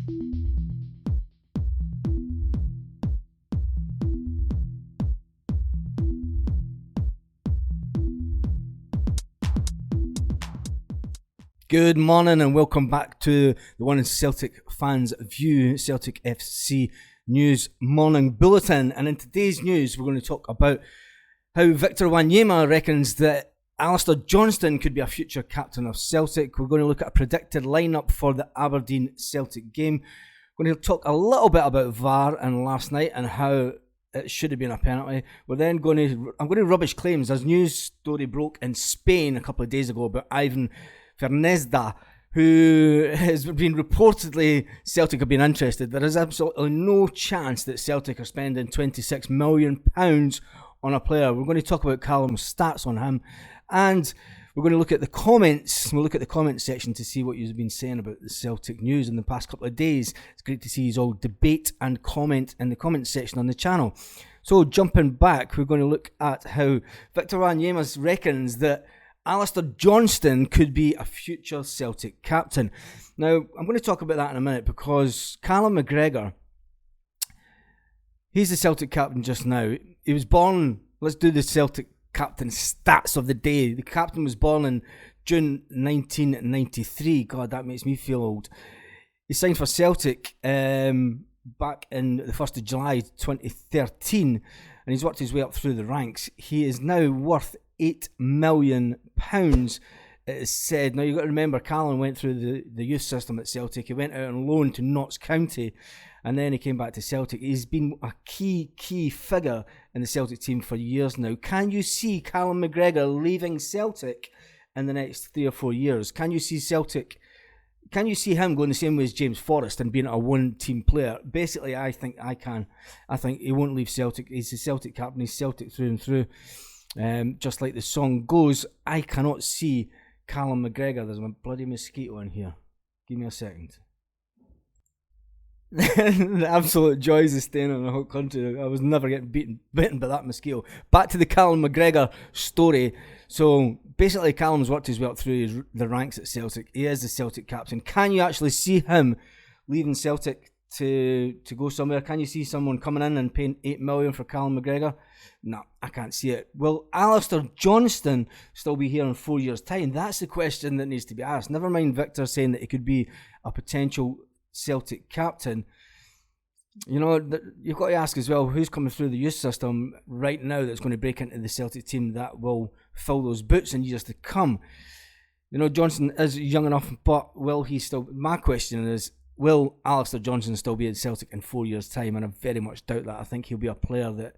Good morning and welcome back to the one in Celtic Fans View, Celtic FC News Morning Bulletin. And in today's news, we're going to talk about how Victor Wanyama reckons that Alistair Johnston could be a future captain of Celtic. We're going to look at a predicted lineup for the Aberdeen Celtic game. We're going to talk a little bit about VAR and last night and how it should have been a penalty. I'm going to rubbish claims. As news story broke in Spain a couple of days ago about Ivan Fernezda, who has been reportedly Celtic have been interested. There is absolutely no chance that Celtic are spending £26 million on a player. We're going to talk about Callum's stats on him, and we're going to look at the comments. We'll look at the comments section to see what you've been saying about the Celtic news in the past couple of days. It's great to see you all debate and comment in the comments section on the channel. So jumping back, we're going to look at how Victor Wanyama reckons that Alistair Johnston could be a future Celtic captain. Now, I'm going to talk about that in a minute because Callum McGregor, he's the Celtic captain just now. He was born, let's do the Celtic captain stats of the day. The captain was born in June 1993. God, that makes me feel old. He signed for Celtic back in the 1st of July 2013, and he's worked his way up through the ranks. He is now worth £8 million, it is said. Now, you've got to remember, Callum went through the youth system at Celtic. He went out on loan to Notts County, and then he came back to Celtic. He's been a key figure in the Celtic team for years now. Can you see Callum McGregor leaving Celtic in the next 3 or 4 years? Can you see him going the same way as James Forrest and being a one-team player? Basically, I think I can. I think he won't leave Celtic. He's the Celtic captain. He's Celtic through and through. Just like the song goes, I cannot see Callum McGregor. There's a bloody mosquito in here. Give me a second. The absolute joys of staying in a hot country. I was never getting bitten by that mosquito. Back to the Callum McGregor story. So basically, Callum's worked his way up through the ranks at Celtic. He is the Celtic captain. Can you actually see him leaving Celtic to go somewhere? Can you see someone coming in and paying £8 million for Callum McGregor? No, I can't see it. Will Alistair Johnston still be here in 4 years' time? That's the question that needs to be asked. Never mind Victor saying that he could be a potential Celtic captain. You know, you've got to ask as well, who's coming through the youth system right now that's going to break into the Celtic team that will fill those boots in years to come? You know, Johnston is young enough, but will he still... My question is, will Alistair Johnston still be at Celtic in 4 years' time? And I very much doubt that. I think he'll be a player that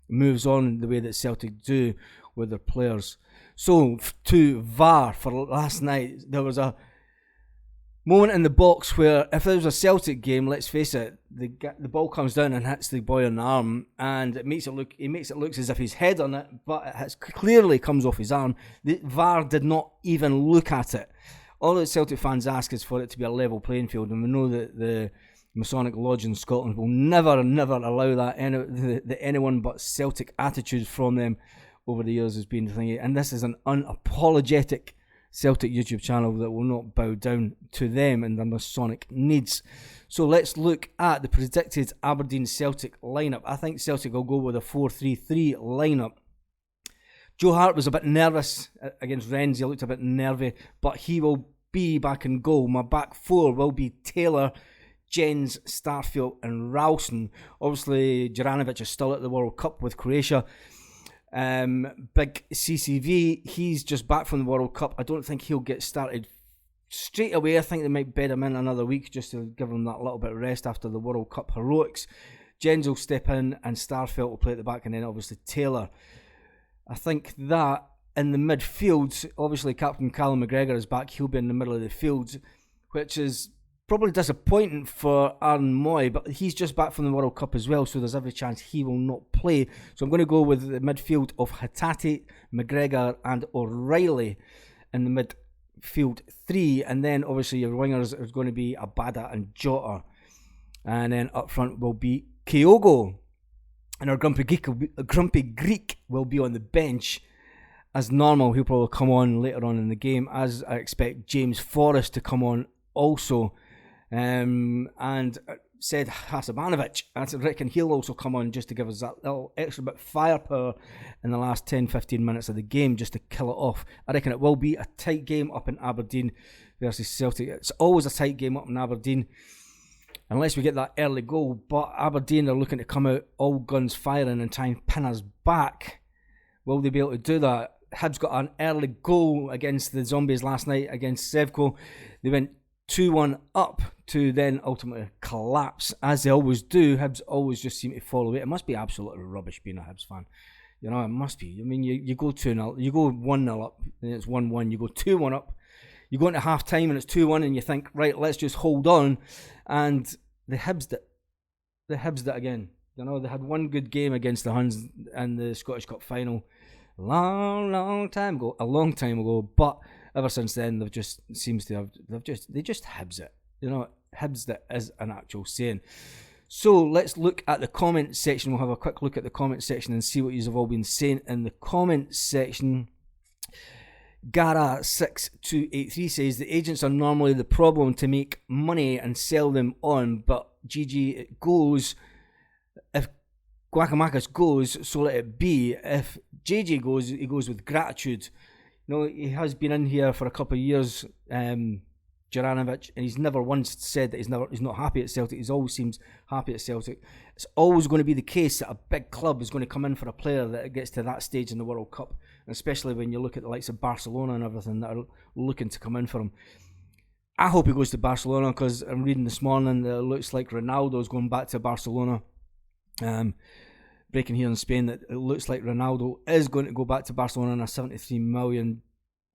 moves on the way that Celtic do with their players. So, to VAR for last night, there was a moment in the box where if there was a Celtic game, let's face it, the ball comes down and hits the boy on the arm, and it makes it look as if he's head on it, but it clearly comes off his arm. The VAR did not even look at it. All that Celtic fans ask is for it to be a level playing field, and we know that the Masonic Lodge in Scotland will never allow that. Anyone but Celtic attitude from them over the years has been the thing. And this is an unapologetic Celtic YouTube channel that will not bow down to them and their Masonic needs. So let's look at the predicted Aberdeen Celtic lineup. I think Celtic will go with a 4-3-3 lineup. Joe Hart was a bit nervous against Rennes. He looked a bit nervy, but he will be back in goal. My back four will be Taylor, Jens, Starfield and Ralston. Obviously, Juranovic is still at the World Cup with Croatia. Big CCV, he's just back from the World Cup. I don't think he'll get started straight away. I think they might bed him in another week just to give him that little bit of rest after the World Cup heroics. Jens will step in and Starfield will play at the back, and then obviously Taylor. I think that in the midfield, obviously Captain Callum McGregor is back. He'll be in the middle of the field, which is probably disappointing for Aaron Moy, but he's just back from the World Cup as well, so there's every chance he will not play. So I'm going to go with the midfield of Hatate, McGregor and O'Reilly in the midfield three, and then obviously your wingers is going to be Abada and Jota, and then up front will be Kyogo, and our Grumpy Greek will be on the bench. As normal, he'll probably come on later on in the game, as I expect James Forrest to come on also. and said Hasabanovic. I reckon he'll also come on just to give us that little extra bit of firepower in the last 10-15 minutes of the game just to kill it off. I reckon it will be a tight game up in Aberdeen versus Celtic. It's always a tight game up in Aberdeen unless we get that early goal, but Aberdeen are looking to come out all guns firing and try and pin us back. Will they be able to do that? Hibs got an early goal against the Zombies last night against Sevco. They went 2-1 up to then ultimately collapse, as they always do. Hibs always just seem to fall away. It must be absolutely rubbish being a Hibs fan. You know, it must be. I mean, you go 2-0, you go 1-0 up, and it's 1-1. You go 2-1 up, you go into half time and it's 2-1, and you think, right, let's just hold on. And the Hibs did it again. You know, they had one good game against the Huns in the Scottish Cup final a long time ago, but ever since then, they just Hibs it. You know, Hibs that is an actual saying. So let's look at the comment section. We'll have a quick look at the comment section and see what you have all been saying in the comment section. Gara6283 says the agents are normally the problem to make money and sell them on, but GG it goes. If Guacamakis goes, so let it be. If JJ goes, he goes with gratitude. You know, he has been in here for a couple of years, Juranovic, and he's never once said that he's not happy at Celtic. He always seems happy at Celtic. It's always going to be the case that a big club is going to come in for a player that gets to that stage in the World Cup, especially when you look at the likes of Barcelona and everything that are looking to come in for him. I hope he goes to Barcelona, because I'm reading this morning that it looks like Ronaldo's going back to Barcelona. Breaking here in Spain that it looks like Ronaldo is going to go back to Barcelona on a €73 million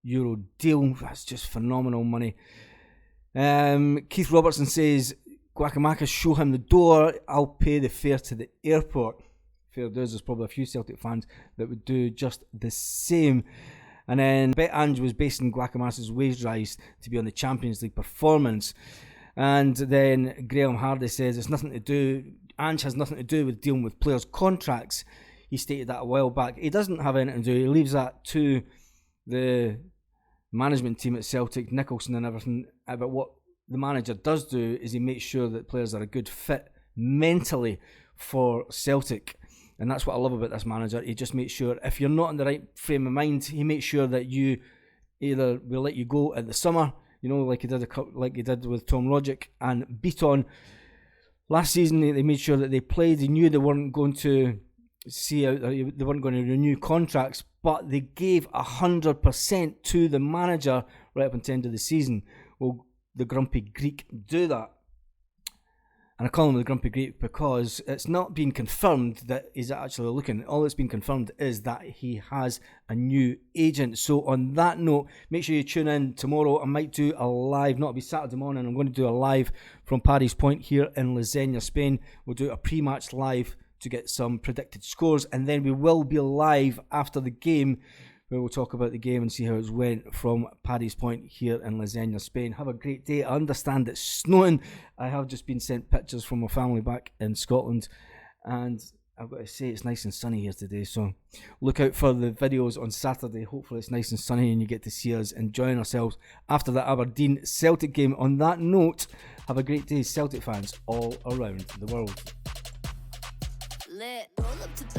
deal. That's just phenomenal money. Keith Robertson says, Guacamakis, show him the door, I'll pay the fare to the airport. Fair dues, there's probably a few Celtic fans that would do just the same. And then Bet Ange was basing Guacamakis' wage rise to be on the Champions League performance. And then Graham Hardy says it's nothing to do. Ange has nothing to do with dealing with players' contracts. He stated that a while back. He doesn't have anything to do. He leaves that to the management team at Celtic, Nicholson and everything. But what the manager does do is he makes sure that players are a good fit mentally for Celtic. And that's what I love about this manager. He just makes sure if you're not in the right frame of mind, he makes sure that you either will let you go at the summer, you know, like he did with Tom Rogic and Beaton. Last season, they made sure that they played. They knew they weren't going to see out. They weren't going to renew contracts, but they gave 100% to the manager right up until the end of the season. Will the Grumpy Greek do that? And I call him the Grumpy Greek because it's not been confirmed that he's actually looking. All that's been confirmed is that he has a new agent. So on that note, make sure you tune in tomorrow. I might do a live, not it'll be Saturday morning. I'm going to do a live from Paddy's Point here in Lasagna, Spain. We'll do a pre-match live to get some predicted scores. And then we will be live after the game, where we'll talk about the game and see how it went from Paddy's Point here in Lasagna, Spain. Have a great day. I understand it's snowing. I have just been sent pictures from my family back in Scotland, and I've got to say it's nice and sunny here today, so look out for the videos on Saturday. Hopefully it's nice and sunny and you get to see us enjoying ourselves after the Aberdeen Celtic game. On that note, have a great day, Celtic fans all around the world. Lit. Roll up to